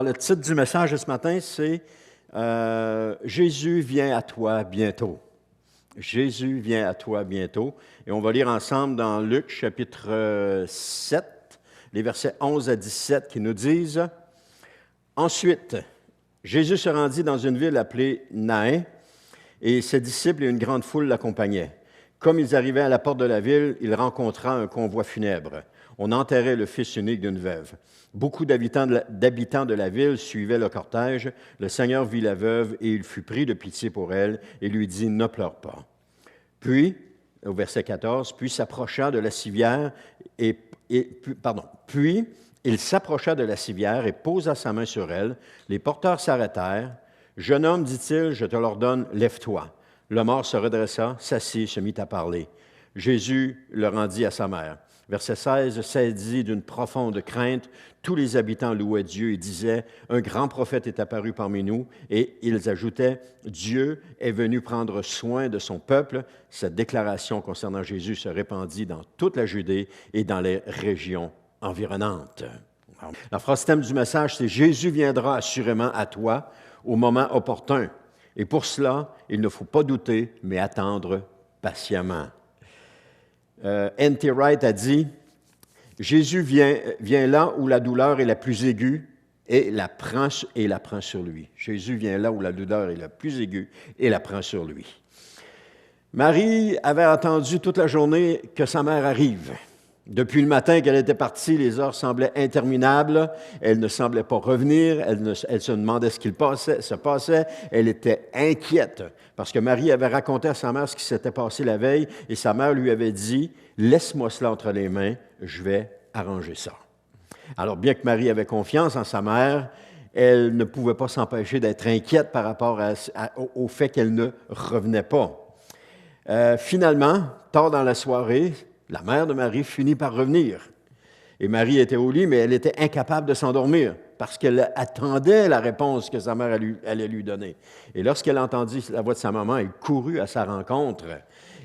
Le titre du message de ce matin, c'est Jésus vient à toi bientôt. Jésus vient à toi bientôt. Et on va lire ensemble dans Luc chapitre 7, les versets 11 à 17 qui nous disent « Ensuite, Jésus se rendit dans une ville appelée Naïn, et ses disciples et une grande foule l'accompagnaient. Comme ils arrivaient à la porte de la ville, il rencontra un convoi funèbre. On enterrait le fils unique d'une veuve. Beaucoup d'habitants de la ville suivaient le cortège. Le Seigneur vit la veuve et il fut pris de pitié pour elle et lui dit « Ne pleure pas ». Puis, au verset 14, puis il s'approcha de la civière et posa sa main sur elle. Les porteurs s'arrêtèrent. « Jeune homme, dit-il, je te l'ordonne, lève-toi. » Le mort se redressa, s'assit, se mit à parler. Jésus le rendit à sa mère. Verset 16, saisi d'une profonde crainte, tous les habitants louaient Dieu et disaient, « Un grand prophète est apparu parmi nous. » Et ils ajoutaient, « Dieu est venu prendre soin de son peuple. » Cette déclaration concernant Jésus se répandit dans toute la Judée et dans les régions environnantes. La phrase thème du message, c'est « Jésus viendra assurément à toi au moment opportun. » Et pour cela, il ne faut pas douter, mais attendre patiemment. N.T. Wright a dit, « Jésus vient là où la douleur est la plus aiguë et la prend sur lui. » Jésus vient là où la douleur est la plus aiguë et la prend sur lui. Marie avait attendu toute la journée que sa mère arrive. Depuis le matin qu'elle était partie, les heures semblaient interminables. Elle ne semblait pas revenir. Elle se demandait ce qu'il se passait. Elle était inquiète parce que Marie avait raconté à sa mère ce qui s'était passé la veille et sa mère lui avait dit « Laisse-moi cela entre les mains, je vais arranger ça. » Alors, bien que Marie avait confiance en sa mère, elle ne pouvait pas s'empêcher d'être inquiète par rapport au fait qu'elle ne revenait pas. Finalement, tard dans la soirée, la mère de Marie finit par revenir. Et Marie était au lit, mais elle était incapable de s'endormir parce qu'elle attendait la réponse que sa mère allait lui donner. Et lorsqu'elle entendit la voix de sa maman, elle courut à sa rencontre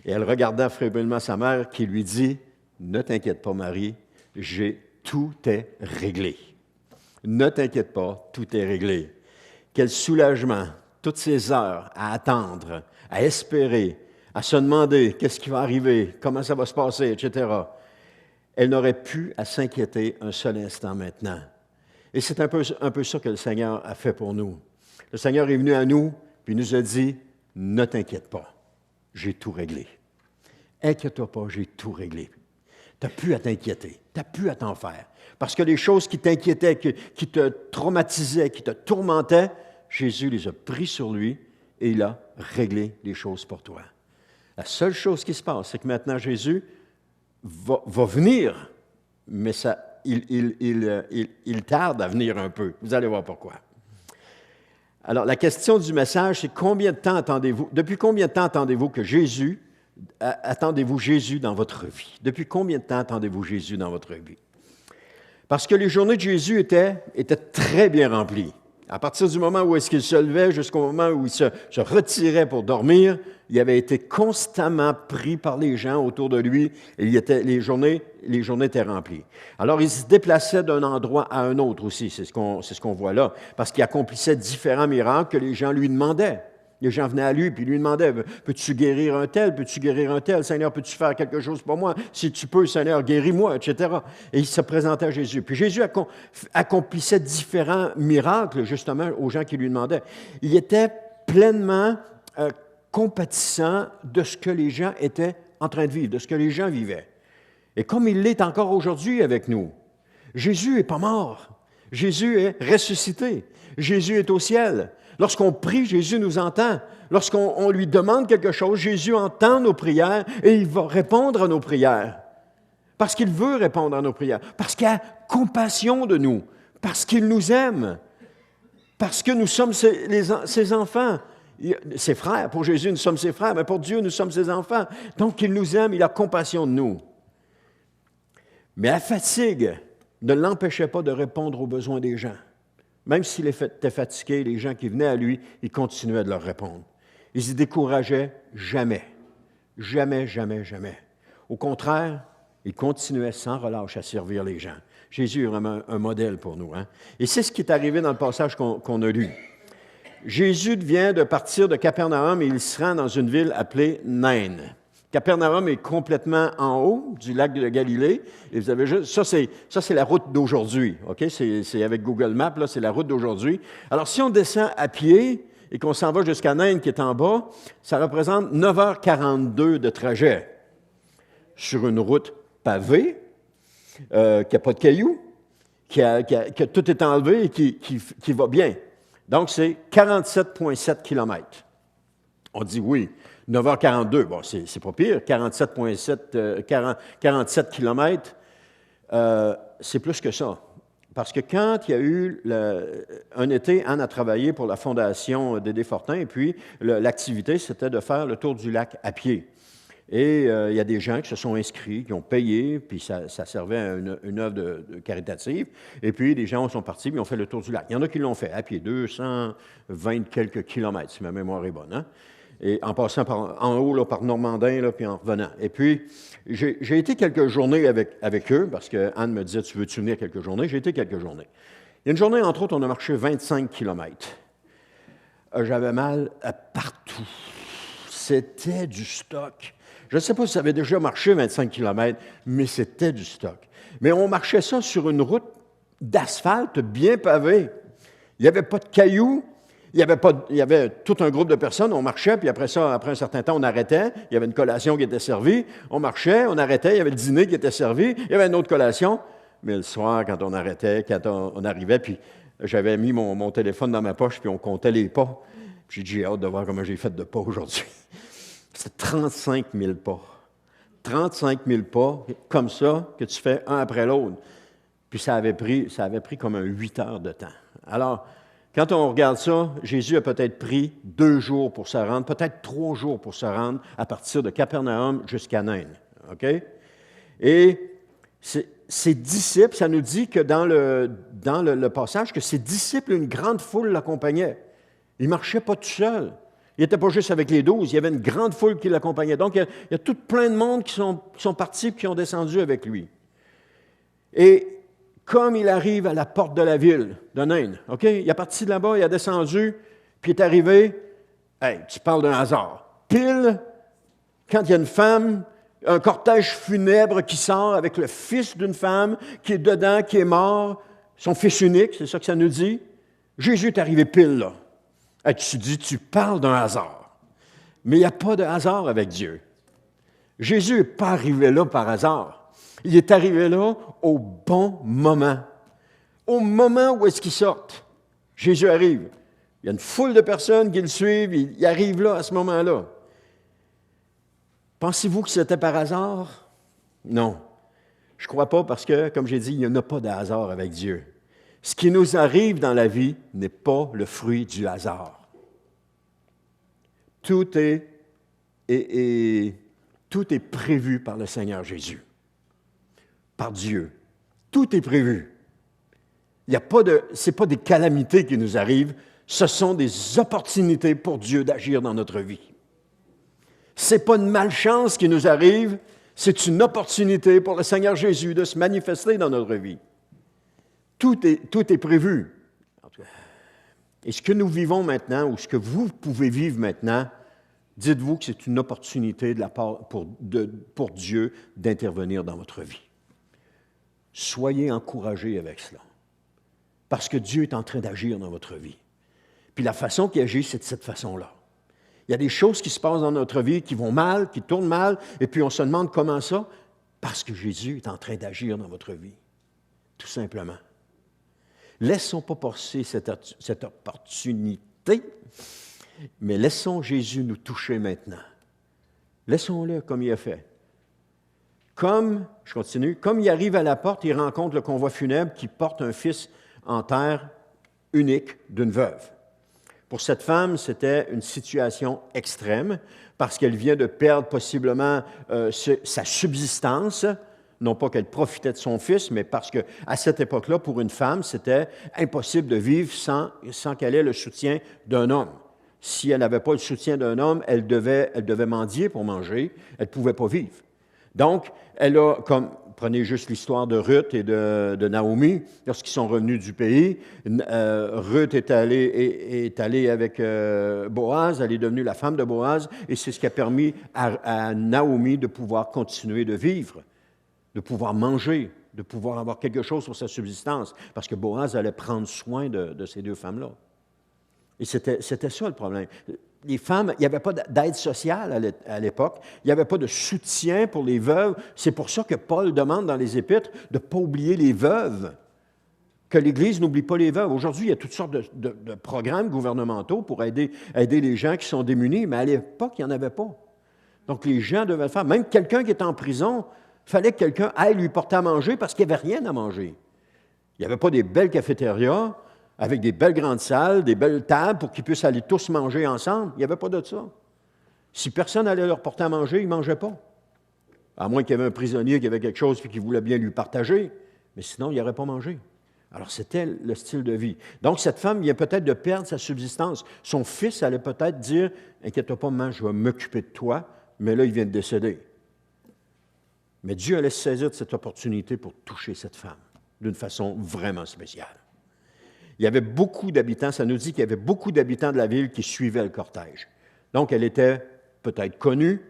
et elle regarda fébrillement sa mère qui lui dit « Ne t'inquiète pas, Marie, tout est réglé. Ne t'inquiète pas, tout est réglé. » Quel soulagement, toutes ces heures à attendre, à espérer, à se demander qu'est-ce qui va arriver, comment ça va se passer, etc. Elle n'aurait plus à s'inquiéter un seul instant maintenant. Et c'est un peu ça que le Seigneur a fait pour nous. Le Seigneur est venu à nous, puis il nous a dit, « Ne t'inquiète pas, j'ai tout réglé. Inquiète-toi pas, j'ai tout réglé. Tu n'as plus à t'inquiéter, tu n'as plus à t'en faire. Parce que les choses qui t'inquiétaient, qui te traumatisaient, qui te tourmentaient, Jésus les a pris sur lui et il a réglé les choses pour toi. La seule chose qui se passe, c'est que maintenant Jésus va venir, mais il tarde à venir un peu. Vous allez voir pourquoi. Alors, la question du message, c'est depuis combien de temps attendez-vous Jésus dans votre vie? Depuis combien de temps attendez-vous Jésus dans votre vie? Parce que les journées de Jésus étaient très bien remplies. À partir du moment où est-ce qu'il se levait jusqu'au moment où il se retirait pour dormir, il avait été constamment pris par les gens autour de lui et les journées étaient remplies. Alors, il se déplaçait d'un endroit à un autre aussi, c'est ce qu'on voit là, parce qu'il accomplissait différents miracles que les gens lui demandaient. Les gens venaient à lui et lui demandaient, « Peux-tu guérir un tel? Peux-tu guérir un tel? Seigneur, peux-tu faire quelque chose pour moi? Si tu peux, Seigneur, guéris-moi, etc. » Et il se présentait à Jésus. Puis Jésus accomplissait différents miracles, justement, aux gens qui lui demandaient. Il était pleinement compatissant de ce que les gens étaient en train de vivre, de ce que les gens vivaient. Et comme il l'est encore aujourd'hui avec nous, Jésus n'est pas mort. Jésus est ressuscité. Jésus est au ciel. Lorsqu'on prie, Jésus nous entend. Lorsqu'on lui demande quelque chose, Jésus entend nos prières et il va répondre à nos prières. Parce qu'il veut répondre à nos prières. Parce qu'il a compassion de nous. Parce qu'il nous aime. Parce que nous sommes ses enfants. Ses frères. Pour Jésus, nous sommes ses frères, mais pour Dieu, nous sommes ses enfants. Donc, il nous aime, il a compassion de nous. Mais la fatigue ne l'empêchait pas de répondre aux besoins des gens. Même s'il était fatigué, les gens qui venaient à lui, il continuait de leur répondre. Il ne se décourageait jamais. Jamais, jamais, jamais. Au contraire, il continuait sans relâche à servir les gens. Jésus est vraiment un modèle pour nous. Hein? Et c'est ce qui est arrivé dans le passage qu'on a lu. Jésus vient de partir de Capernaum et il se rend dans une ville appelée Nain. Capernaum est complètement en haut du lac de Galilée. Et vous avez juste, ça, c'est la route d'aujourd'hui. Okay? C'est avec Google Maps, là, c'est la route d'aujourd'hui. Alors, si on descend à pied et qu'on s'en va jusqu'à Nain qui est en bas, ça représente 9h42 de trajet sur une route pavée, qui n'a pas de cailloux, que tout est enlevé et qui va bien. Donc, c'est 47,7 km. On dit oui, 9h42, bon, c'est pas pire, 47 km, c'est plus que ça. Parce que quand il y a eu un été, Anne a travaillé pour la Fondation Dédé Fortin, et puis l'activité, c'était de faire le tour du lac à pied. Et il y a des gens qui se sont inscrits, qui ont payé, puis ça servait à une œuvre caritative. Et puis, des gens sont partis, puis ont fait le tour du lac. Il y en a qui l'ont fait à pied, 220 quelques kilomètres, si ma mémoire est bonne. Hein? Et en passant en haut, là, par Normandin, là, puis en revenant. Et puis, j'ai été quelques journées avec eux, parce que Anne me disait, tu veux-tu venir quelques journées? J'ai été quelques journées. Il y a une journée, entre autres, on a marché 25 kilomètres. J'avais mal partout. C'était du stock. Je ne sais pas si ça avait déjà marché 25 km, mais c'était du stock. Mais on marchait ça sur une route d'asphalte bien pavée. Il n'y avait pas de cailloux, il y avait tout un groupe de personnes, on marchait, puis après ça, après un certain temps, on arrêtait, il y avait une collation qui était servie, on marchait, on arrêtait, il y avait le dîner qui était servi, il y avait une autre collation, mais le soir, quand on arrêtait, quand on arrivait, puis j'avais mis mon téléphone dans ma poche, puis on comptait les pas, puis j'ai hâte de voir comment j'ai fait de pas aujourd'hui. C'est 35 000 pas. 35 000 pas, comme ça, que tu fais un après l'autre. Puis ça avait pris comme 8 heures de temps. Alors, quand on regarde ça, Jésus a peut-être pris 2 jours pour se rendre, peut-être 3 jours pour se rendre à partir de Capernaum jusqu'à Nain. OK? Et ses disciples, ça nous dit que dans le passage, que ses disciples, une grande foule l'accompagnait. Il ne marchait pas tout seul. Il n'était pas juste avec les 12, il y avait une grande foule qui l'accompagnait. Donc, il y a tout plein de monde qui sont partis et qui ont descendu avec lui. Et comme il arrive à la porte de la ville de Nain, OK? Il est parti de là-bas, il a descendu, puis il est arrivé. Hey, tu parles d'un hasard. Pile, quand il y a une femme, un cortège funèbre qui sort avec le fils d'une femme qui est dedans, qui est mort, son fils unique, c'est ça que ça nous dit. Jésus est arrivé pile là. Et tu dis, tu parles d'un hasard. Mais il n'y a pas de hasard avec Dieu. Jésus n'est pas arrivé là par hasard. Il est arrivé là au bon moment. Au moment où est-ce qu'il sort, Jésus arrive. Il y a une foule de personnes qui le suivent, il arrive là à ce moment-là. Pensez-vous que c'était par hasard? Non. Je ne crois pas parce que, comme j'ai dit, il n'y en a pas de hasard avec Dieu. Ce qui nous arrive dans la vie n'est pas le fruit du hasard. Tout est prévu par le Seigneur Jésus, par Dieu. Tout est prévu. Ce n'est pas des calamités qui nous arrivent, ce sont des opportunités pour Dieu d'agir dans notre vie. Ce n'est pas une malchance qui nous arrive, c'est une opportunité pour le Seigneur Jésus de se manifester dans notre vie. Tout est prévu. Et ce que nous vivons maintenant, ou ce que vous pouvez vivre maintenant, dites-vous que c'est une opportunité de la part pour Dieu d'intervenir dans votre vie. Soyez encouragés avec cela. Parce que Dieu est en train d'agir dans votre vie. Puis la façon qu'il agit, c'est de cette façon-là. Il y a des choses qui se passent dans notre vie qui vont mal, qui tournent mal, et puis on se demande comment ça? Parce que Jésus est en train d'agir dans votre vie. Tout simplement. Laissons pas passer cette opportunité, mais laissons Jésus nous toucher maintenant. Laissons-le comme il a fait. Comme il arrive à la porte, il rencontre le convoi funèbre qui porte un fils en terre unique d'une veuve. Pour cette femme, c'était une situation extrême parce qu'elle vient de perdre possiblement sa subsistance. Non pas qu'elle profitait de son fils, mais parce qu'à cette époque-là, pour une femme, c'était impossible de vivre sans qu'elle ait le soutien d'un homme. Si elle n'avait pas le soutien d'un homme, elle devait mendier pour manger, elle ne pouvait pas vivre. Donc, elle a, comme Prenez juste l'histoire de Ruth et de Naomi, lorsqu'ils sont revenus du pays. Ruth est allée avec Boaz, elle est devenue la femme de Boaz, et c'est ce qui a permis à Naomi de pouvoir continuer de vivre, de pouvoir manger, de pouvoir avoir quelque chose pour sa subsistance, parce que Boaz allait prendre soin de ces deux femmes-là. Et c'était ça le problème. Les femmes, il n'y avait pas d'aide sociale à l'époque, il n'y avait pas de soutien pour les veuves. C'est pour ça que Paul demande dans les Épîtres de ne pas oublier les veuves, que l'Église n'oublie pas les veuves. Aujourd'hui, il y a toutes sortes de programmes gouvernementaux pour aider les gens qui sont démunis, mais à l'époque, il n'y en avait pas. Donc, les gens devaient le faire. Même quelqu'un qui est en prison, il fallait que quelqu'un aille lui porter à manger parce qu'il n'y avait rien à manger. Il n'y avait pas des belles cafétérias avec des belles grandes salles, des belles tables pour qu'ils puissent aller tous manger ensemble. Il n'y avait pas de ça. Si personne allait leur porter à manger, ils ne mangeaient pas. À moins qu'il y avait un prisonnier qui avait quelque chose et qui voulait bien lui partager, mais sinon, il n'aurait pas mangé. Alors, c'était le style de vie. Donc, cette femme vient peut-être de perdre sa subsistance. Son fils allait peut-être dire, « Inquiète-toi pas, maman, je vais m'occuper de toi. » Mais là, il vient de décéder. Mais Dieu allait se saisir de cette opportunité pour toucher cette femme d'une façon vraiment spéciale. Il y avait beaucoup d'habitants, ça nous dit qu'il y avait beaucoup d'habitants de la ville qui suivaient le cortège. Donc, elle était peut-être connue,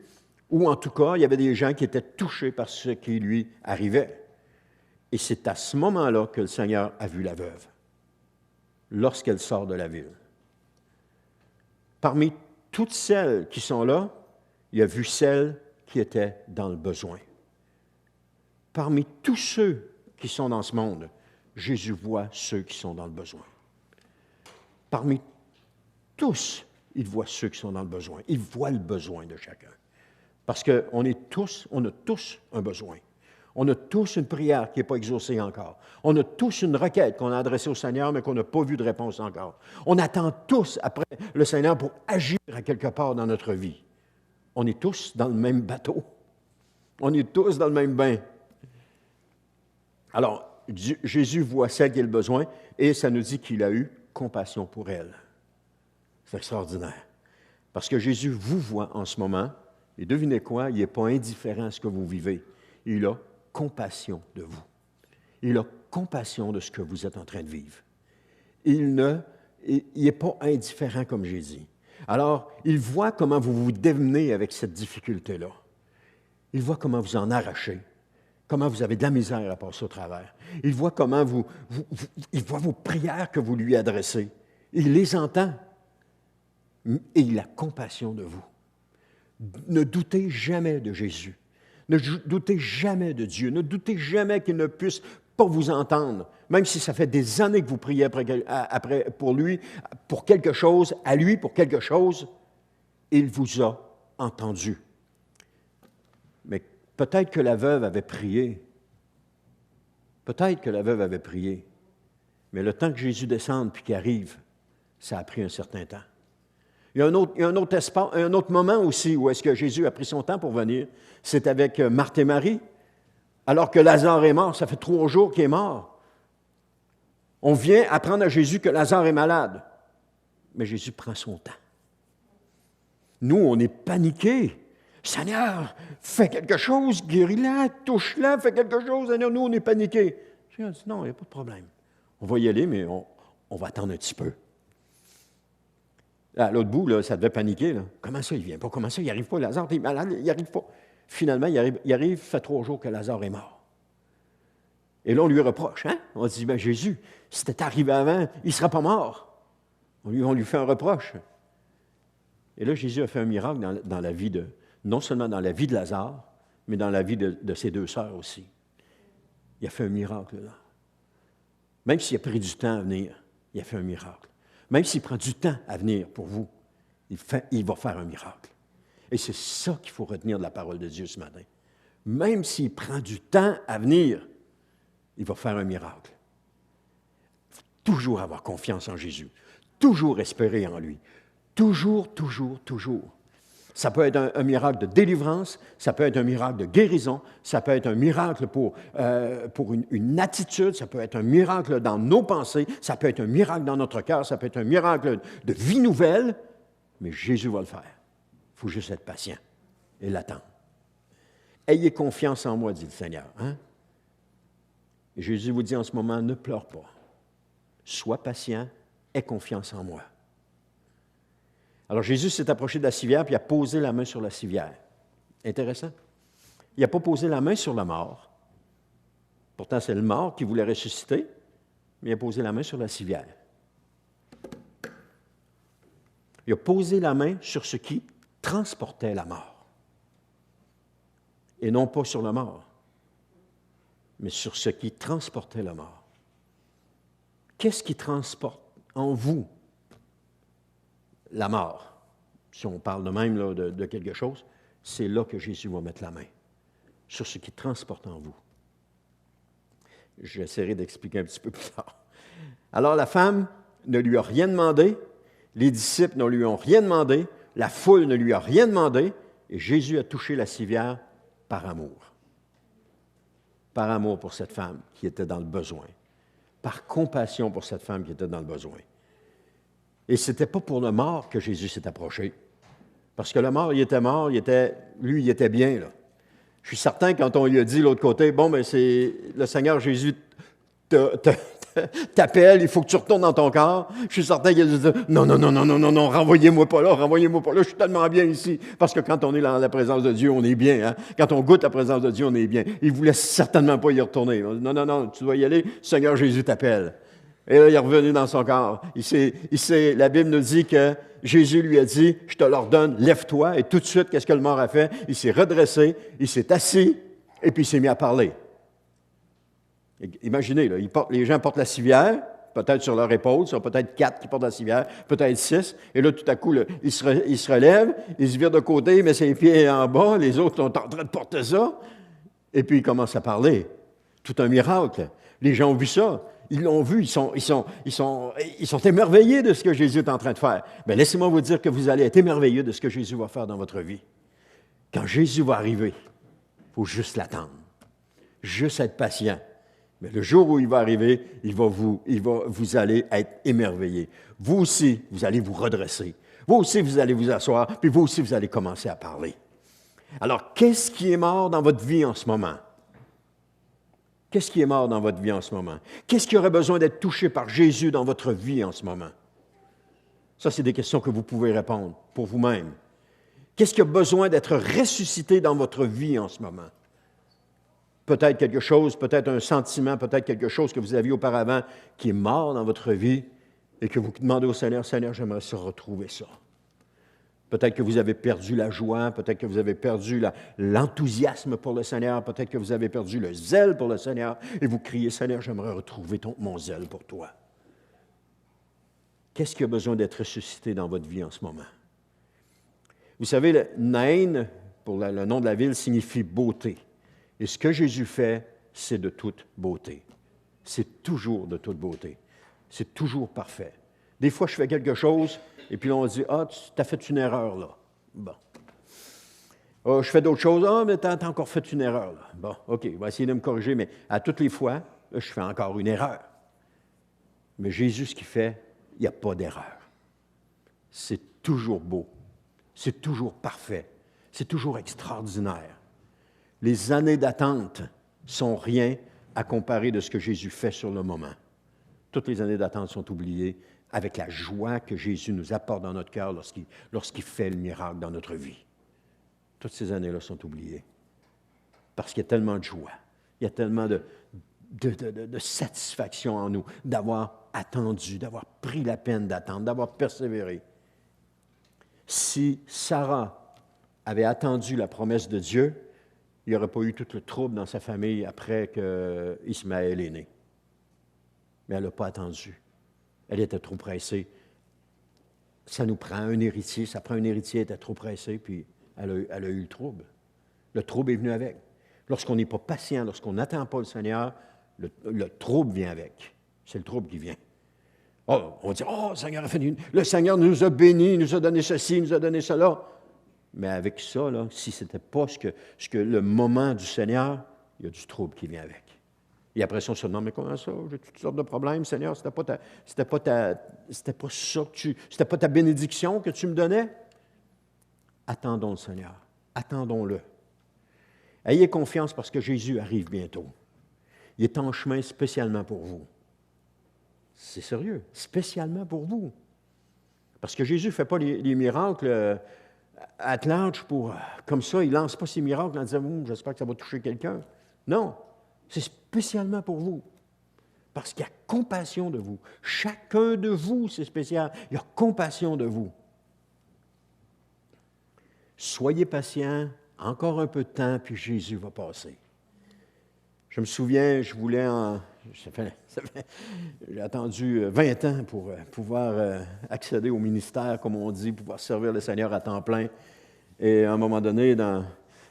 ou en tout cas, il y avait des gens qui étaient touchés par ce qui lui arrivait. Et c'est à ce moment-là que le Seigneur a vu la veuve, lorsqu'elle sort de la ville. Parmi toutes celles qui sont là, il a vu celle qui était dans le besoin. Parmi tous ceux qui sont dans ce monde, Jésus voit ceux qui sont dans le besoin. Parmi tous, il voit ceux qui sont dans le besoin. Il voit le besoin de chacun. Parce qu'on a tous un besoin. On a tous une prière qui n'est pas exaucée encore. On a tous une requête qu'on a adressée au Seigneur, mais qu'on n'a pas vu de réponse encore. On attend tous après le Seigneur pour agir à quelque part dans notre vie. On est tous dans le même bateau. On est tous dans le même bain. Alors, Jésus voit celle qui a le besoin et ça nous dit qu'il a eu compassion pour elle. C'est extraordinaire. Parce que Jésus vous voit en ce moment et devinez quoi, il n'est pas indifférent à ce que vous vivez. Il a compassion de vous. Il a compassion de ce que vous êtes en train de vivre. Il n'est pas indifférent comme Jésus. Alors, il voit comment vous vous démenez avec cette difficulté-là. Il voit comment vous en arrachez. Comment vous avez de la misère à passer au travers. Il voit comment il voit vos prières que vous lui adressez. Il les entend. Et il a compassion de vous. Ne doutez jamais de Jésus. Ne doutez jamais de Dieu. Ne doutez jamais qu'il ne puisse pas vous entendre. Même si ça fait des années que vous priez après pour lui, pour quelque chose, à lui pour quelque chose, il vous a entendu. Mais peut-être que la veuve avait prié. Peut-être que la veuve avait prié. Mais le temps que Jésus descende puis qu'il arrive, ça a pris un certain temps. Il y a un autre moment aussi où est-ce que Jésus a pris son temps pour venir. C'est avec Marthe et Marie. Alors que Lazare est mort, ça fait 3 jours qu'il est mort. On vient apprendre à Jésus que Lazare est malade. Mais Jésus prend son temps. Nous, on est paniqués. Seigneur, fais quelque chose, guéris-la, touche-la, fais quelque chose. Seigneur, nous, on est paniqués. Jésus dit, non, il n'y a pas de problème. On va y aller, mais on va attendre un petit peu. À l'autre bout, là, ça devait paniquer. Là. Comment ça, il ne vient pas? Comment ça, il n'arrive pas? Lazare, il est malade, il n'arrive pas. Finalement, il arrive, ça fait 3 jours que Lazare est mort. Et là, on lui reproche. Hein? On dit, bien, Jésus, si c'était arrivé avant, il ne serait pas mort. On lui fait un reproche. Et là, Jésus a fait un miracle dans la vie non seulement dans la vie de Lazare, mais dans la vie de ses 2 sœurs aussi. Il a fait un miracle là. Même s'il a pris du temps à venir, il a fait un miracle. Même s'il prend du temps à venir pour vous, il va faire un miracle. Et c'est ça qu'il faut retenir de la parole de Dieu ce matin. Même s'il prend du temps à venir, il va faire un miracle. Il faut toujours avoir confiance en Jésus. Toujours espérer en lui. Toujours, toujours, toujours. Ça peut être un miracle de délivrance, ça peut être un miracle de guérison, ça peut être un miracle pour une attitude, ça peut être un miracle dans nos pensées, ça peut être un miracle dans notre cœur, ça peut être un miracle de vie nouvelle, mais Jésus va le faire. Il faut juste être patient et l'attendre. Ayez confiance en moi, dit le Seigneur. Hein? Et Jésus vous dit en ce moment, ne pleure pas. Sois patient, aie confiance en moi. Alors Jésus s'est approché de la civière, puis il a posé la main sur la civière. Intéressant. Il n'a pas posé la main sur la mort. Pourtant, c'est le mort qui voulait ressusciter, mais il a posé la main sur la civière. Il a posé la main sur ce qui transportait la mort. Et non pas sur la mort, mais sur ce qui transportait la mort. Qu'est-ce qui transporte en vous la mort? Si on parle de même là, de quelque chose, c'est là que Jésus va mettre la main, sur ce qui transporte en vous. J'essaierai d'expliquer un petit peu plus tard. Alors la femme ne lui a rien demandé, les disciples ne lui ont rien demandé, la foule ne lui a rien demandé, et Jésus a touché la civière par amour. Par amour pour cette femme qui était dans le besoin. Par compassion pour cette femme qui était dans le besoin. Et ce n'était pas pour le mort que Jésus s'est approché. Parce que le mort, il était mort, lui, il était bien, là. Je suis certain, quand on lui a dit de l'autre côté, bon, mais c'est le Seigneur Jésus t'appelle, il faut que tu retournes dans ton corps. Je suis certain qu'il a dit, non, renvoyez-moi pas là, je suis tellement bien ici. Parce que quand on est dans la présence de Dieu, on est bien. Hein? Quand on goûte la présence de Dieu, on est bien. Il ne voulait certainement pas y retourner. Non, tu dois y aller, le Seigneur Jésus t'appelle. Et là, il est revenu dans son corps. La Bible nous dit que Jésus lui a dit, je te l'ordonne, lève-toi. Et tout de suite, qu'est-ce que le mort a fait? Il s'est redressé, il s'est assis, et puis il s'est mis à parler. Imaginez, là, les gens portent la civière, peut-être sur leur épaule, ils sont peut-être 4 qui portent la civière, peut-être 6, et là, tout à coup, là, il se relève, il se vire de côté, il met ses pieds en bas, les autres sont en train de porter ça, et puis il commence à parler. Tout un miracle. Les gens ont vu ça. Ils l'ont vu, ils sont émerveillés de ce que Jésus est en train de faire. Bien, laissez-moi vous dire que vous allez être émerveillés de ce que Jésus va faire dans votre vie. Quand Jésus va arriver, il faut juste l'attendre. Juste être patient. Mais le jour où il va arriver, vous allez être émerveillés. Vous aussi, vous allez vous redresser. Vous aussi, vous allez vous asseoir, puis vous aussi, vous allez commencer à parler. Alors, qu'est-ce qui est mort dans votre vie en ce moment? Qu'est-ce qui est mort dans votre vie en ce moment? Qu'est-ce qui aurait besoin d'être touché par Jésus dans votre vie en ce moment? Ça, c'est des questions que vous pouvez répondre pour vous-même. Qu'est-ce qui a besoin d'être ressuscité dans votre vie en ce moment? Peut-être quelque chose, peut-être un sentiment, peut-être quelque chose que vous aviez auparavant qui est mort dans votre vie et que vous demandez au Seigneur, Seigneur, j'aimerais ça retrouver ça. Peut-être que vous avez perdu la joie, peut-être que vous avez perdu l'enthousiasme pour le Seigneur, peut-être que vous avez perdu le zèle pour le Seigneur, et vous criez, Seigneur, j'aimerais retrouver mon zèle pour toi. Qu'est-ce qui a besoin d'être ressuscité dans votre vie en ce moment? Vous savez, Naïn, pour le nom de la ville, signifie beauté. Et ce que Jésus fait, c'est de toute beauté. C'est toujours de toute beauté. C'est toujours parfait. Des fois, je fais quelque chose, et puis là, on dit, tu as fait une erreur, là. Bon. Je fais d'autres choses, mais tu as encore fait une erreur, là. Bon, OK, on va essayer de me corriger, mais à toutes les fois, là, je fais encore une erreur. Mais Jésus, ce qu'il fait, il n'y a pas d'erreur. C'est toujours beau. C'est toujours parfait. C'est toujours extraordinaire. Les années d'attente sont rien à comparer de ce que Jésus fait sur le moment. Toutes les années d'attente sont oubliées avec la joie que Jésus nous apporte dans notre cœur lorsqu'il fait le miracle dans notre vie. Toutes ces années-là sont oubliées parce qu'il y a tellement de joie, il y a tellement de satisfaction en nous d'avoir attendu, d'avoir pris la peine d'attendre, d'avoir persévéré. Si Sarah avait attendu la promesse de Dieu, il n'y aurait pas eu tout le trouble dans sa famille après qu'Ismaël est né. Mais elle n'a pas attendu. Elle était trop pressée. Ça nous prend un héritier. Ça prend un héritier, elle était trop pressée, puis elle a eu le trouble. Le trouble est venu avec. Lorsqu'on n'est pas patient, lorsqu'on n'attend pas le Seigneur, le trouble vient avec. C'est le trouble qui vient. On dit, le Seigneur nous a bénis, il nous a donné ceci, il nous a donné cela. Mais avec ça, là, si ce n'était pas ce que le moment du Seigneur, il y a du trouble qui vient avec. Et après ça, on se demande, mais comment ça? J'ai toutes sortes de problèmes, Seigneur. C'était pas ta bénédiction que tu me donnais? Attendons le Seigneur. Attendons-le. Ayez confiance parce que Jésus arrive bientôt. Il est en chemin spécialement pour vous. C'est sérieux, spécialement pour vous. Parce que Jésus ne fait pas les miracles at large comme ça. Il ne lance pas ses miracles en disant « J'espère que ça va toucher quelqu'un. » Non, c'est spécialement pour vous. Parce qu'il y a compassion de vous. Chacun de vous, c'est spécial. Il y a compassion de vous. Soyez patients, encore un peu de temps, puis Jésus va passer. Je me souviens, j'ai attendu 20 ans pour pouvoir accéder au ministère, comme on dit, pouvoir servir le Seigneur à temps plein. Et à un moment donné,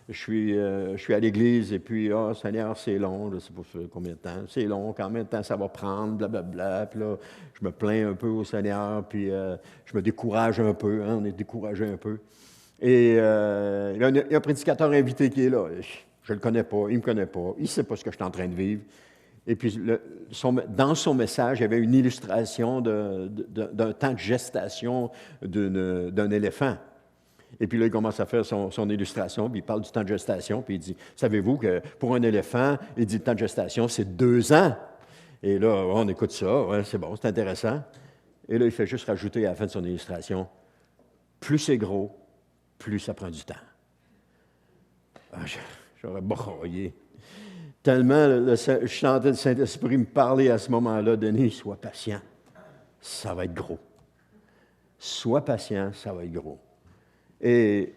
je suis à l'église et puis, Seigneur, c'est long, je ne sais pas combien de temps, c'est long, combien de temps ça va prendre, blablabla. Puis là, je me plains un peu au Seigneur, puis je me décourage un peu, on est découragé un peu. Et il y a un prédicateur invité qui est là. Je ne le connais pas, il ne me connaît pas, il ne sait pas ce que je suis en train de vivre. Et puis, dans son message, il y avait une illustration d'un temps de gestation d'un éléphant. Et puis là, il commence à faire son illustration, puis il parle du temps de gestation, puis il dit, savez-vous que pour un éléphant, il dit le temps de gestation, c'est 2 ans. Et là, on écoute ça, ouais, c'est bon, c'est intéressant. Et là, il fait juste rajouter à la fin de son illustration, plus c'est gros, plus ça prend du temps. J'aurais broyé. Tellement, je sentais le Saint-Esprit me parler à ce moment-là, Denis, sois patient, ça va être gros. Sois patient, ça va être gros. Et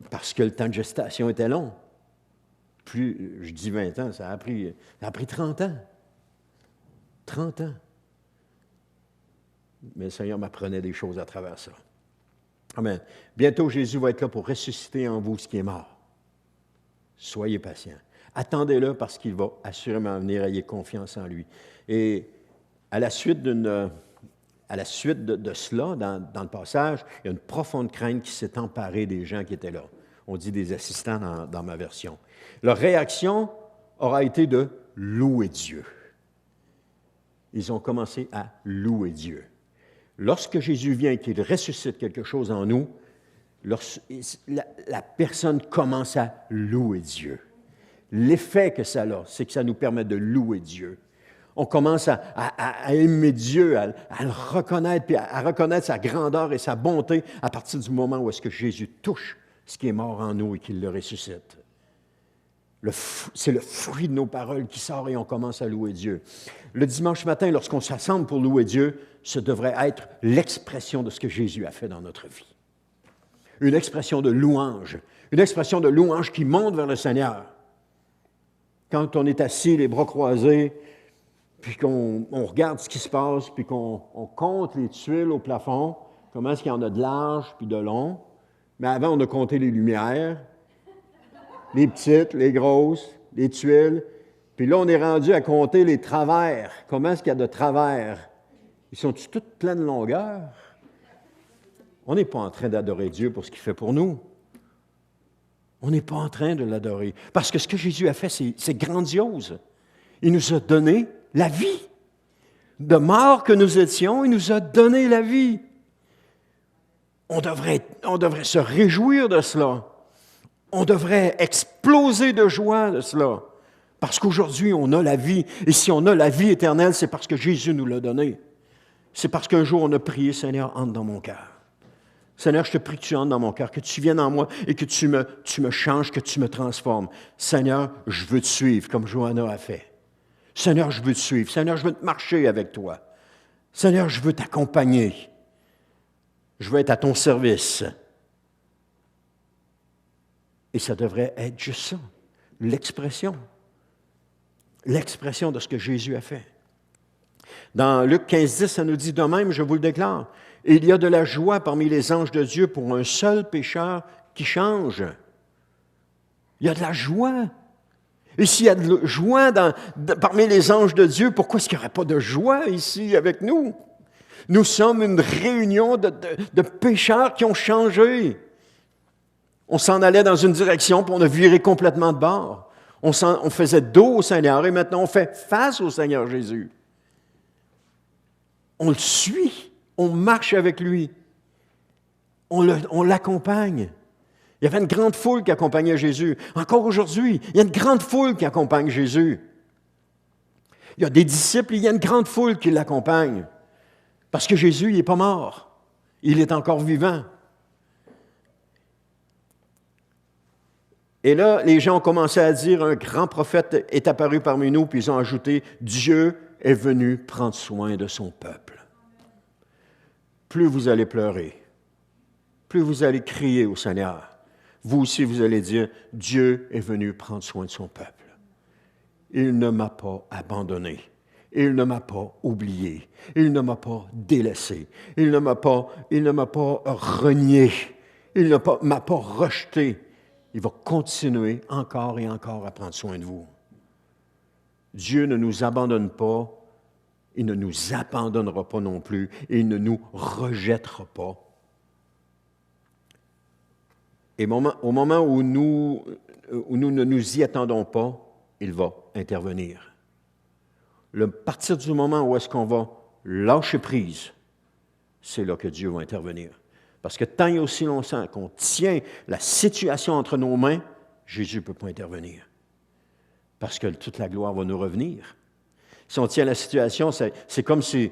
parce que le temps de gestation était long. Plus, je dis 20 ans, ça a pris 30 ans. 30 ans. Mais le Seigneur m'apprenait des choses à travers ça. Amen. Bientôt, Jésus va être là pour ressusciter en vous ce qui est mort. Soyez patients. Attendez-le parce qu'il va assurément venir, ayez confiance en lui. Et à la suite de cela, dans le passage, il y a une profonde crainte qui s'est emparée des gens qui étaient là. On dit des assistants dans ma version. Leur réaction aura été de louer Dieu. Ils ont commencé à louer Dieu. Lorsque Jésus vient et qu'il ressuscite quelque chose en nous, la personne commence à louer Dieu. L'effet que ça a, c'est que ça nous permet de louer Dieu. On commence à aimer Dieu, à le reconnaître, puis à reconnaître sa grandeur et sa bonté à partir du moment où est-ce que Jésus touche ce qui est mort en nous et qu'il le ressuscite. C'est le fruit de nos paroles qui sort et on commence à louer Dieu. Le dimanche matin, lorsqu'on s'assemble pour louer Dieu, ce devrait être l'expression de ce que Jésus a fait dans notre vie. Une expression de louange qui monte vers le Seigneur. Quand on est assis, les bras croisés, puis qu'on regarde ce qui se passe, puis qu'on compte les tuiles au plafond, comment est-ce qu'il y en a de large puis de long. Mais avant, on a compté les lumières, les petites, les grosses, les tuiles. Puis là, on est rendu à compter les travers. Comment est-ce qu'il y a de travers? Ils sont toutes pleines de longueur? On n'est pas en train d'adorer Dieu pour ce qu'il fait pour nous. On n'est pas en train de l'adorer. Parce que ce que Jésus a fait, c'est grandiose. Il nous a donné la vie. De mort que nous étions, il nous a donné la vie. On devrait se réjouir de cela. On devrait exploser de joie de cela. Parce qu'aujourd'hui, on a la vie. Et si on a la vie éternelle, c'est parce que Jésus nous l'a donnée. C'est parce qu'un jour, on a prié, Seigneur, entre dans mon cœur. Seigneur, je te prie que tu entres dans mon cœur, que tu viennes en moi et que tu me changes, que tu me transformes. Seigneur, je veux te suivre comme Johanna a fait. Seigneur, je veux te suivre. Seigneur, je veux te marcher avec toi. Seigneur, je veux t'accompagner. Je veux être à ton service. Et ça devrait être juste ça, l'expression de ce que Jésus a fait. Dans Luc 15, 10, ça nous dit de même, je vous le déclare, il y a de la joie parmi les anges de Dieu pour un seul pécheur qui change. Il y a de la joie. Et s'il y a de la joie parmi les anges de Dieu, pourquoi est-ce qu'il n'y aurait pas de joie ici avec nous? Nous sommes une réunion de pécheurs qui ont changé. On s'en allait dans une direction, puis on a viré complètement de bord. On faisait dos au Seigneur, et maintenant on fait face au Seigneur Jésus. On le suit, on marche avec lui, on l'accompagne. Il y avait une grande foule qui accompagnait Jésus. Encore aujourd'hui, il y a une grande foule qui accompagne Jésus. Il y a des disciples, il y a une grande foule qui l'accompagne. Parce que Jésus, il n'est pas mort. Il est encore vivant. Et là, les gens ont commencé à dire, un grand prophète est apparu parmi nous, puis ils ont ajouté, Dieu est venu prendre soin de son peuple. Plus vous allez pleurer, plus vous allez crier au Seigneur, vous aussi vous allez dire, Dieu est venu prendre soin de son peuple. Il ne m'a pas abandonné. Il ne m'a pas oublié. Il ne m'a pas délaissé. Il ne m'a pas renié. Il ne m'a pas rejeté. Il va continuer encore et encore à prendre soin de vous. Dieu ne nous abandonne pas. Il ne nous abandonnera pas non plus. Et il ne nous rejettera pas. Et au moment où nous ne nous y attendons pas, il va intervenir. À partir du moment où est-ce qu'on va lâcher prise, c'est là que Dieu va intervenir. Parce que tant et aussi longtemps qu'on tient la situation entre nos mains, Jésus ne peut pas intervenir. Parce que toute la gloire va nous revenir. Si on tient la situation, c'est comme si,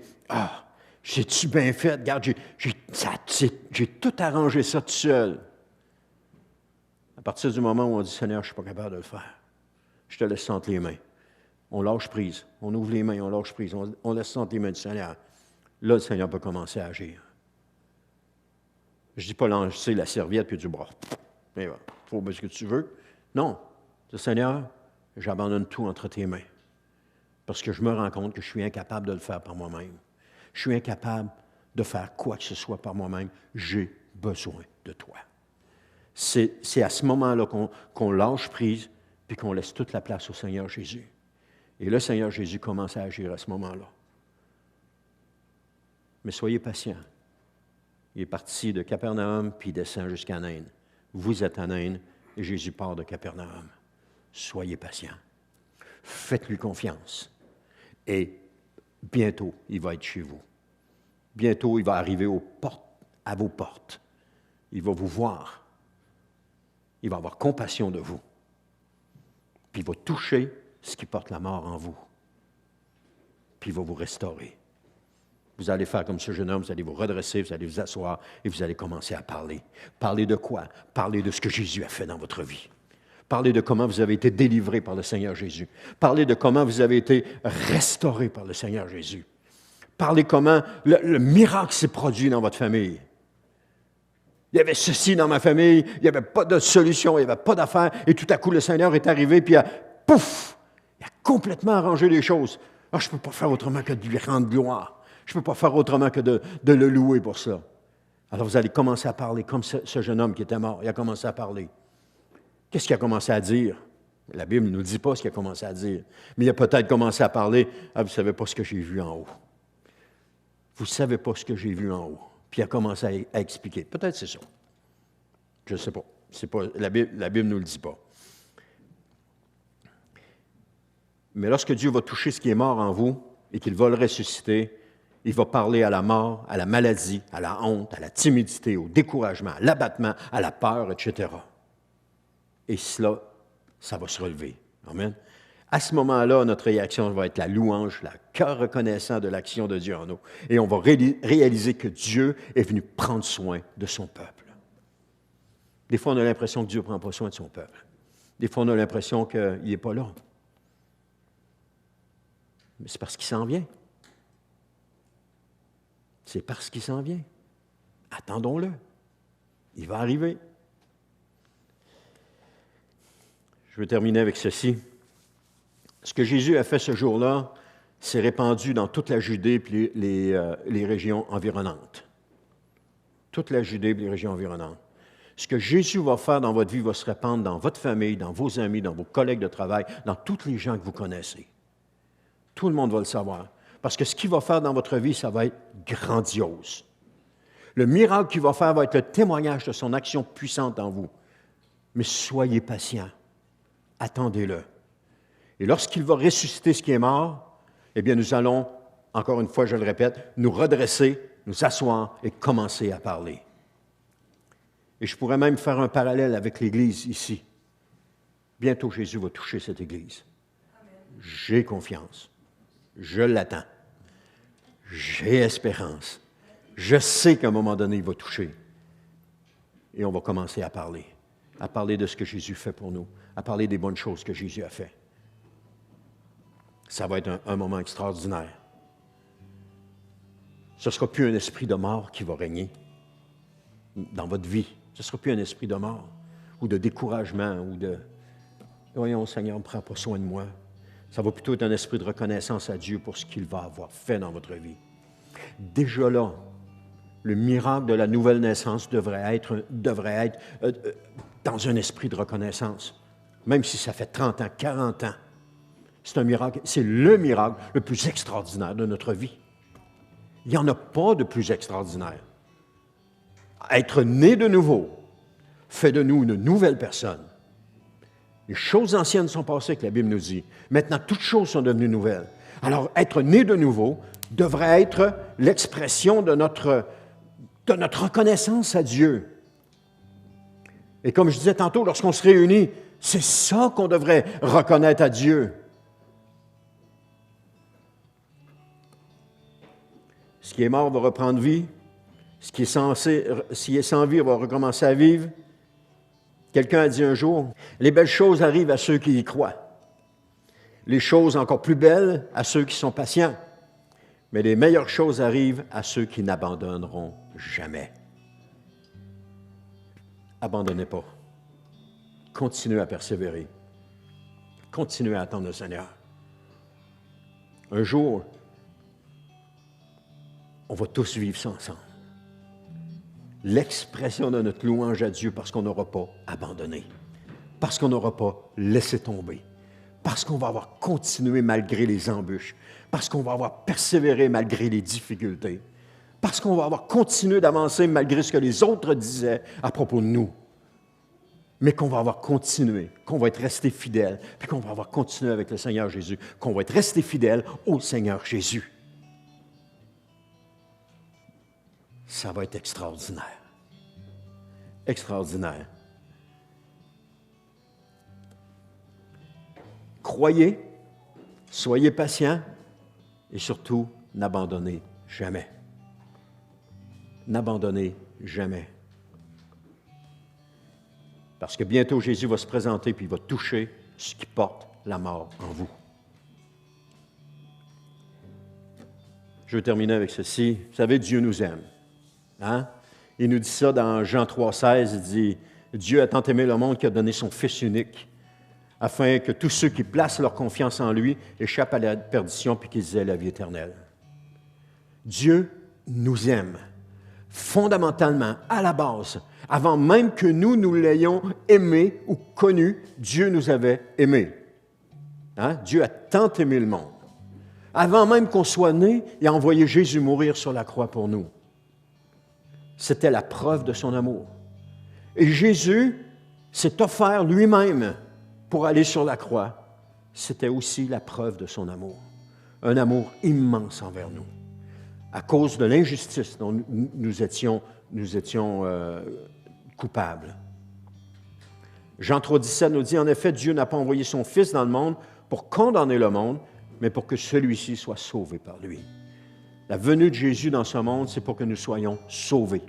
j'ai-tu bien fait? Regarde, j'ai tout arrangé ça tout seul. À partir du moment où on dit, Seigneur, je ne suis pas capable de le faire, je te laisse entre les mains. On lâche prise. On ouvre les mains, on lâche prise. On laisse entre les mains du Seigneur. Là, le Seigneur peut commencer à agir. Je ne dis pas lancer la serviette puis du bras. Mais il faut ce que tu veux. Non. Le Seigneur, j'abandonne tout entre tes mains. Parce que je me rends compte que je suis incapable de le faire par moi-même. Je suis incapable de faire quoi que ce soit par moi-même. J'ai besoin de toi. C'est à ce moment-là qu'on lâche prise puis qu'on laisse toute la place au Seigneur Jésus. Et le Seigneur Jésus commence à agir à ce moment-là. Mais soyez patients. Il est parti de Capernaum, puis il descend jusqu'à Naïn. Vous êtes à Naïn, et Jésus part de Capernaum. Soyez patients. Faites-lui confiance. Et bientôt, il va être chez vous. Bientôt, il va arriver à vos portes. Il va vous voir. Il va avoir compassion de vous. Puis il va toucher ce qui porte la mort en vous. Puis il va vous restaurer. Vous allez faire comme ce jeune homme, vous allez vous redresser, vous allez vous asseoir et vous allez commencer à parler. Parler de quoi? Parler de ce que Jésus a fait dans votre vie. Parler de comment vous avez été délivré par le Seigneur Jésus. Parler de comment vous avez été restauré par le Seigneur Jésus. Parler comment le miracle s'est produit dans votre famille. Il y avait ceci dans ma famille, il n'y avait pas de solution, il n'y avait pas d'affaire, et tout à coup, le Seigneur est arrivé, puis pouf! Il a complètement arrangé les choses. Je ne peux pas faire autrement que de lui rendre gloire. Je ne peux pas faire autrement que de le louer pour ça. Alors vous allez commencer à parler comme ce jeune homme qui était mort. Il a commencé à parler. Qu'est-ce qu'il a commencé à dire? La Bible ne nous dit pas ce qu'il a commencé à dire. Mais il a peut-être commencé à parler. Vous ne savez pas ce que j'ai vu en haut. Vous ne savez pas ce que j'ai vu en haut. Puis il a commencé à expliquer. Peut-être c'est ça. Je ne sais pas. La Bible ne nous le dit pas. Mais lorsque Dieu va toucher ce qui est mort en vous et qu'il va le ressusciter, il va parler à la mort, à la maladie, à la honte, à la timidité, au découragement, à l'abattement, à la peur, etc. Et cela, ça va se relever. Amen. À ce moment-là, notre réaction va être la louange, le cœur reconnaissant de l'action de Dieu en nous. Et on va réaliser que Dieu est venu prendre soin de son peuple. Des fois, on a l'impression que Dieu ne prend pas soin de son peuple. Des fois, on a l'impression qu'il n'est pas là. Mais c'est parce qu'il s'en vient. C'est parce qu'il s'en vient. Attendons-le. Il va arriver. Je veux terminer avec ceci. Ce que Jésus a fait ce jour-là s'est répandu dans toute la Judée et les régions environnantes. Toute la Judée et les régions environnantes. Ce que Jésus va faire dans votre vie va se répandre dans votre famille, dans vos amis, dans vos collègues de travail, dans tous les gens que vous connaissez. Tout le monde va le savoir. Parce que ce qu'il va faire dans votre vie, ça va être grandiose. Le miracle qu'il va faire va être le témoignage de son action puissante en vous. Mais soyez patients. Attendez-le. Et lorsqu'il va ressusciter ce qui est mort, eh bien, nous allons, encore une fois, je le répète, nous redresser, nous asseoir et commencer à parler. Et je pourrais même faire un parallèle avec l'Église ici. Bientôt, Jésus va toucher cette Église. Amen. J'ai confiance. Je l'attends. J'ai espérance. Je sais qu'à un moment donné, il va toucher. Et on va commencer à parler de ce que Jésus fait pour nous, à parler des bonnes choses que Jésus a fait. Ça va être un moment extraordinaire. Ce ne sera plus un esprit de mort qui va régner dans votre vie. Ce ne sera plus un esprit de mort ou de découragement ou de « Voyons, Seigneur, ne prends pas soin de moi ». Ça va plutôt être un esprit de reconnaissance à Dieu pour ce qu'il va avoir fait dans votre vie. Déjà là, le miracle de la nouvelle naissance devrait être dans un esprit de reconnaissance, même si ça fait 30 ans, 40 ans. C'est un miracle, c'est le miracle le plus extraordinaire de notre vie. Il n'y en a pas de plus extraordinaire. Être né de nouveau fait de nous une nouvelle personne. Les choses anciennes sont passées, que la Bible nous dit. Maintenant, toutes choses sont devenues nouvelles. Alors, être né de nouveau devrait être l'expression de notre reconnaissance à Dieu. Et comme je disais tantôt, lorsqu'on se réunit, c'est ça qu'on devrait reconnaître à Dieu. Ce qui est mort va reprendre vie. Ce qui est sans vie va recommencer à vivre. Quelqu'un a dit un jour, les belles choses arrivent à ceux qui y croient. Les choses encore plus belles à ceux qui sont patients. Mais les meilleures choses arrivent à ceux qui n'abandonneront jamais. Abandonnez pas. Continuez à persévérer. Continuez à attendre le Seigneur. Un jour, on va tous vivre ça ensemble. L'expression de notre louange à Dieu parce qu'on n'aura pas abandonné, parce qu'on n'aura pas laissé tomber, parce qu'on va avoir continué malgré les embûches, parce qu'on va avoir persévéré malgré les difficultés, parce qu'on va avoir continué d'avancer malgré ce que les autres disaient à propos de nous, mais qu'on va avoir continué, qu'on va être resté fidèle, puis qu'on va avoir continué avec le Seigneur Jésus, qu'on va être resté fidèle au Seigneur Jésus. Ça va être extraordinaire. Extraordinaire. Croyez, soyez patients et surtout, n'abandonnez jamais. N'abandonnez jamais. Parce que bientôt, Jésus va se présenter puis il va toucher ce qui porte la mort en vous. Je vais terminer avec ceci. Vous savez, Dieu nous aime. Hein? Il nous dit ça dans Jean 3,16, il dit « Dieu a tant aimé le monde qu'il a donné son Fils unique, afin que tous ceux qui placent leur confiance en lui échappent à la perdition puis qu'ils aient la vie éternelle. » Dieu nous aime, fondamentalement, à la base. Avant même que nous l'ayons aimé ou connu, Dieu nous avait aimés. Hein? Dieu a tant aimé le monde. Avant même qu'on soit né, il a envoyé Jésus mourir sur la croix pour nous. C'était la preuve de son amour. Et Jésus s'est offert lui-même pour aller sur la croix. C'était aussi la preuve de son amour. Un amour immense envers nous. À cause de l'injustice dont nous étions coupables. Jean 3,17 nous dit, en effet, Dieu n'a pas envoyé son Fils dans le monde pour condamner le monde, mais pour que celui-ci soit sauvé par lui. La venue de Jésus dans ce monde, c'est pour que nous soyons sauvés.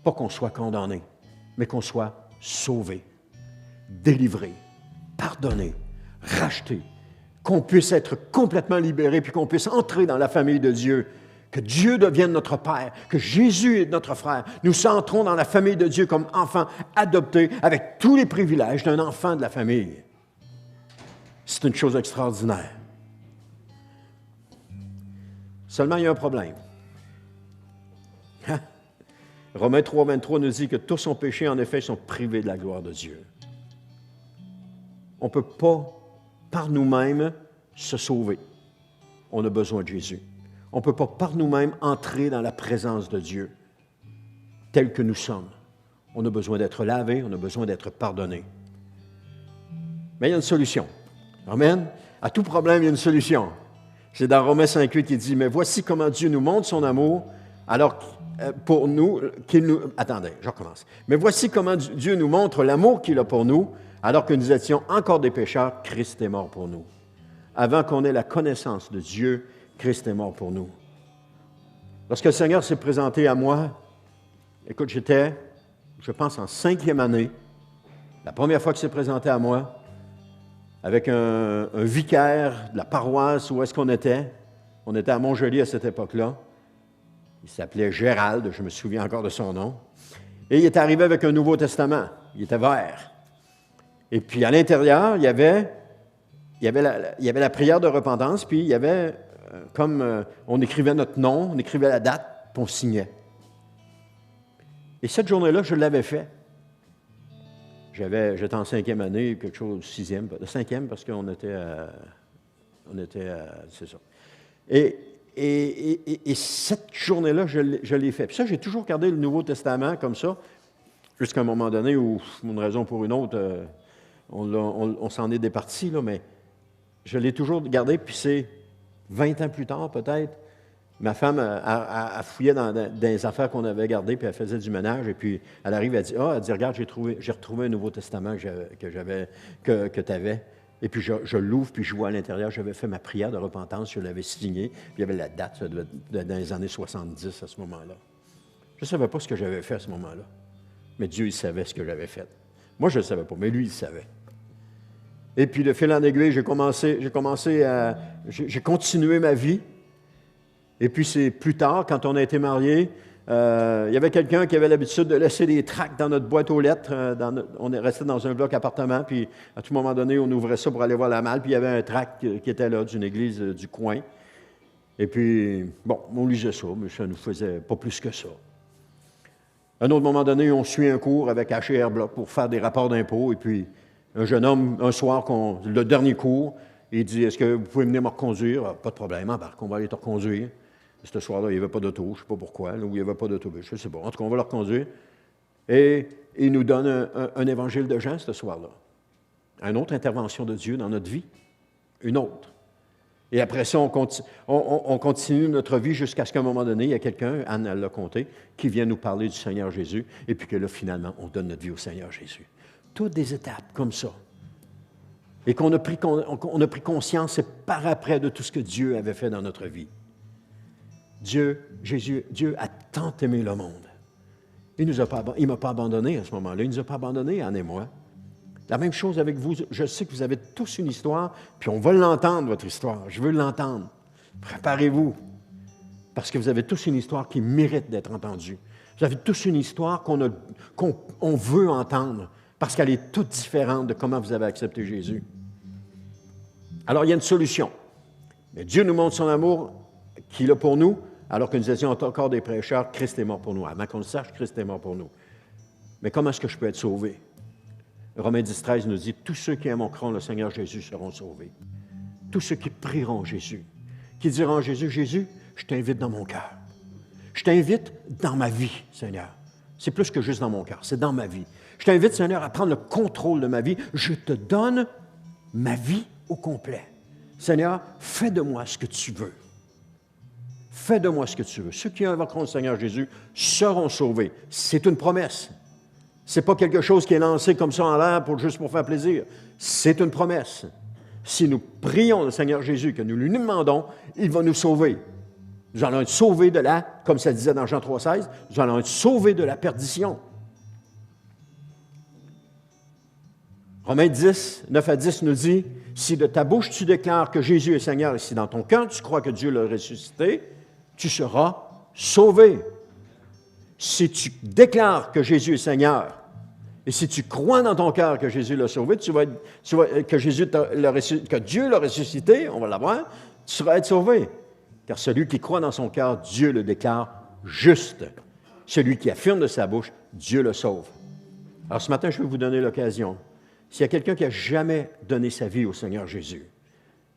Pas qu'on soit condamnés, mais qu'on soit sauvés, délivrés, pardonnés, rachetés, qu'on puisse être complètement libérés, puis qu'on puisse entrer dans la famille de Dieu, que Dieu devienne notre Père, que Jésus est notre frère. Nous entrons dans la famille de Dieu comme enfants adoptés, avec tous les privilèges d'un enfant de la famille. C'est une chose extraordinaire. Seulement, il y a un problème. Hein? Romains 3,23 nous dit que tous ont péché, en effet, sont privés de la gloire de Dieu. On ne peut pas, par nous-mêmes, se sauver. On a besoin de Jésus. On ne peut pas, par nous-mêmes, entrer dans la présence de Dieu, tel que nous sommes. On a besoin d'être lavé, on a besoin d'être pardonné. Mais il y a une solution. Amen. À tout problème, il y a une solution. C'est dans Romains 5,8 qui dit, « Mais voici comment Dieu nous montre son amour, alors pour nous, qu'il nous... » Attendez, je recommence. « Mais voici comment Dieu nous montre l'amour qu'il a pour nous, alors que nous étions encore des pécheurs, Christ est mort pour nous. » avant qu'on ait la connaissance de Dieu. Christ est mort pour nous. Lorsque le Seigneur s'est présenté à moi, écoute, j'étais, je pense, en 5e année, la première fois qu'il s'est présenté à moi, avec un vicaire de la paroisse où est-ce qu'on était. On était à Montjoly à cette époque-là. Il s'appelait Gérald, je me souviens encore de son nom. Et il est arrivé avec un Nouveau Testament. Il était vert. Et puis à l'intérieur, il y avait la prière de repentance, puis il y avait, on écrivait notre nom, on écrivait la date, puis on signait. Et cette journée-là, je l'avais fait. J'étais en 5e année, quelque chose, 6e, 5e, parce qu'on était à, c'est ça. Et cette journée-là, je l'ai fait. Puis ça, j'ai toujours gardé le Nouveau Testament comme ça, jusqu'à un moment donné où, pour une raison ou pour une autre, on s'en est départi, là, mais je l'ai toujours gardé, puis c'est 20 ans plus tard, peut-être, ma femme a fouillé dans des affaires qu'on avait gardées, puis elle faisait du ménage, et puis elle arrive, elle dit, regarde, j'ai retrouvé un Nouveau Testament que tu avais. Et puis je l'ouvre, puis je vois à l'intérieur, j'avais fait ma prière de repentance, je l'avais signée, puis il y avait la date, ça devait être dans les années 70 à ce moment-là. Je ne savais pas ce que j'avais fait à ce moment-là, mais Dieu, il savait ce que j'avais fait. Moi, je ne le savais pas, mais lui, il savait. Et puis, de fil en aiguille, j'ai continué ma vie. Et puis, c'est plus tard, quand on a été mariés, il y avait quelqu'un qui avait l'habitude de laisser des tracts dans notre boîte aux lettres. On est resté dans un bloc appartement, puis à tout moment donné, on ouvrait ça pour aller voir la malle, puis il y avait un tract qui était là, d'une église du coin. Et puis, bon, on lisait ça, mais ça ne nous faisait pas plus que ça. À un autre moment donné, on suit un cours avec H&R Block pour faire des rapports d'impôts, et puis un jeune homme, un soir, le dernier cours, il dit, est-ce que vous pouvez venir me reconduire? Pas de problème, embarque, on va aller te reconduire. Ce soir-là, il n'y avait pas d'auto, je ne sais pas pourquoi, là, où il n'y avait pas d'autobus, je ne sais pas. En tout cas, on va le reconduire. Et il nous donne un évangile de Jean ce soir-là. Une autre intervention de Dieu dans notre vie. Une autre. Et après ça, on continue notre vie jusqu'à ce qu'à un moment donné, il y a quelqu'un, Anne l'a compté, qui vient nous parler du Seigneur Jésus, et puis que là, finalement, on donne notre vie au Seigneur Jésus. Toutes des étapes comme ça. Et qu'on a pris conscience par après de tout ce que Dieu avait fait dans notre vie. Dieu a tant aimé le monde. Il ne m'a pas abandonné à ce moment-là. Il ne nous a pas abandonnés, Anne et moi. La même chose avec vous. Je sais que vous avez tous une histoire, puis on va l'entendre, votre histoire. Je veux l'entendre. Préparez-vous. Parce que vous avez tous une histoire qui mérite d'être entendue. Vous avez tous une histoire qu'on veut entendre, parce qu'elle est toute différente de comment vous avez accepté Jésus. Alors, il y a une solution. Mais Dieu nous montre son amour qu'il a pour nous, alors que nous étions encore des pécheurs. Christ est mort pour nous. Avant qu'on le sache, Christ est mort pour nous. Mais comment est-ce que je peux être sauvé? Romains 10,13 nous dit, tous ceux qui invoqueront le Seigneur Jésus seront sauvés. Tous ceux qui prieront Jésus, qui diront Jésus, Jésus, je t'invite dans mon cœur. Je t'invite dans ma vie, Seigneur. C'est plus que juste dans mon cœur, c'est dans ma vie. Je t'invite, Seigneur, à prendre le contrôle de ma vie. Je te donne ma vie au complet. Seigneur, fais de moi ce que tu veux. Fais de moi ce que tu veux. Ceux qui invoqueront le Seigneur Jésus seront sauvés. C'est une promesse. Ce n'est pas quelque chose qui est lancé comme ça en l'air juste pour faire plaisir. C'est une promesse. Si nous prions le Seigneur Jésus, que nous lui demandons, il va nous sauver. Nous allons être sauvés de comme ça disait dans Jean 3,16, nous allons être sauvés de la perdition. Romains 10, 9 à 10 nous dit, si de ta bouche tu déclares que Jésus est Seigneur et si dans ton cœur tu crois que Dieu l'a ressuscité, tu seras sauvé. Si tu déclares que Jésus est Seigneur et si tu crois dans ton cœur que Jésus l'a sauvé, que Dieu l'a ressuscité, on va l'avoir, tu seras être sauvé. Car celui qui croit dans son cœur, Dieu le déclare juste. Celui qui affirme de sa bouche, Dieu le sauve. Alors ce matin, je vais vous donner l'occasion. S'il y a quelqu'un qui n'a jamais donné sa vie au Seigneur Jésus,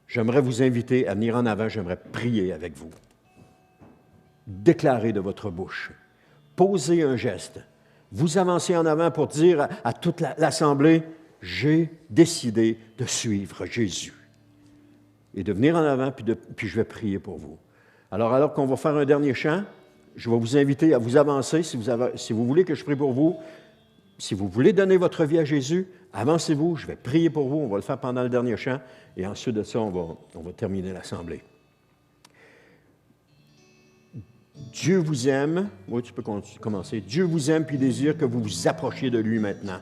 j'aimerais vous inviter à venir en avant, j'aimerais prier avec vous. Déclarez de votre bouche. Posez un geste. Vous avancez en avant pour dire à toute l'Assemblée, j'ai décidé de suivre Jésus. Et de venir en avant, puis je vais prier pour vous. Alors qu'on va faire un dernier chant, je vais vous inviter à vous avancer si vous voulez que je prie pour vous. si vous voulez donner votre vie à Jésus, avancez-vous, je vais prier pour vous, on va le faire pendant le dernier chant, et ensuite de ça, on va terminer l'assemblée. Dieu vous aime, oui, tu peux commencer. Dieu vous aime puis désire que vous vous approchiez de lui maintenant.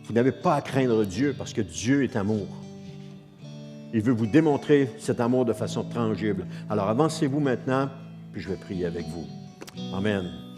Vous n'avez pas à craindre Dieu parce que Dieu est amour. Il veut vous démontrer cet amour de façon tangible. Alors avancez-vous maintenant, puis je vais prier avec vous. Amen.